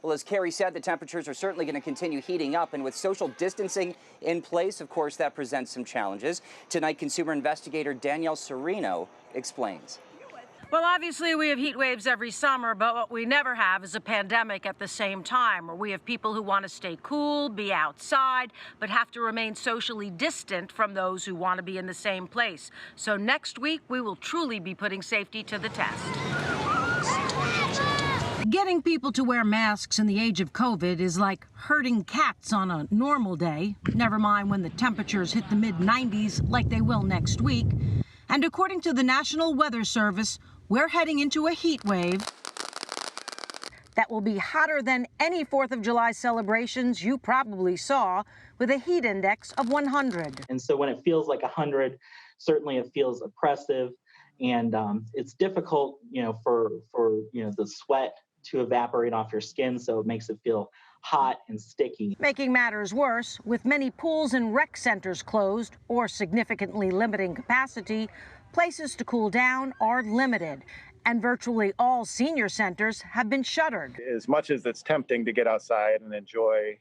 Well, as Carrie said, the temperatures are certainly going to continue heating up, and with social distancing in place, of course, that presents some challenges. Tonight, consumer investigator Danielle Serino explains. Well, obviously, we have heat waves every summer, but what we never have is a pandemic at the same time, where we have people who want to stay cool, be outside, but have to remain socially distant from those who want to be in the same place. So next week, we will truly be putting safety to the test. Getting people to wear masks in the age of COVID is like herding cats on a normal day, never mind when the temperatures hit the mid-90s like they will next week. And according to the National Weather Service, we're heading into a heat wave that will be hotter than any 4th of July celebrations you probably saw, with a heat index of 100. And so when it feels like 100, certainly it feels oppressive, and it's difficult, for the sweat to evaporate off your skin, so it makes it feel hot and sticky. Making matters worse, with many pools and rec centers closed or significantly limiting capacity, places to cool down are limited, and virtually all senior centers have been shuttered. As much as it's tempting to get outside and enjoy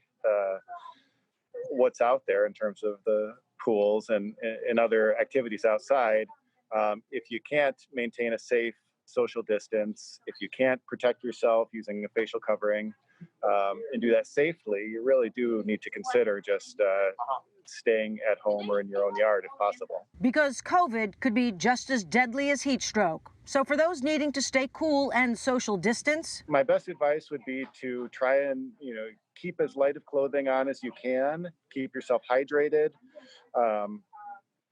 what's out there in terms of the pools and other activities outside, if you can't maintain a safe social distance, if you can't protect yourself using a facial covering and do that safely, you really do need to consider just staying at home or in your own yard if possible. Because COVID could be just as deadly as heat stroke. So for those needing to stay cool and social distance, my best advice would be to try and keep as light of clothing on as you can. Keep yourself hydrated.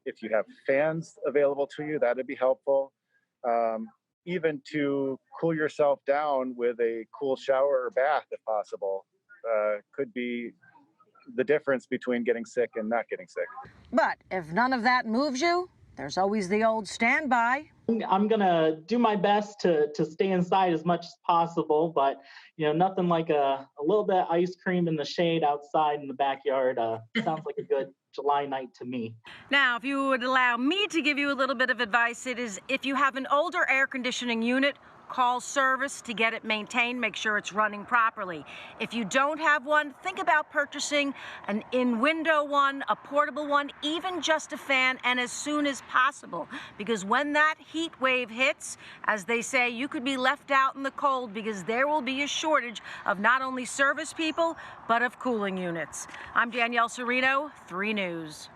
If you have fans available to you, that'd be helpful. Even to cool yourself down with a cool shower or bath, if possible, could be the difference between getting sick and not getting sick. But if none of that moves you, there's always the old standby. I'm going to do my best to stay inside as much as possible, but nothing like a little bit of ice cream in the shade outside in the backyard. Sounds like a good July night to me. Now, if you would allow me to give you a little bit of advice, it is if you have an older air conditioning unit, call service to get it maintained, make sure it's running properly. If you don't have one, think about purchasing an in-window one, a portable one, even just a fan, and as soon as possible. Because when that heat wave hits, as they say, you could be left out in the cold because there will be a shortage of not only service people, but of cooling units. I'm Danielle Serino, 3 News.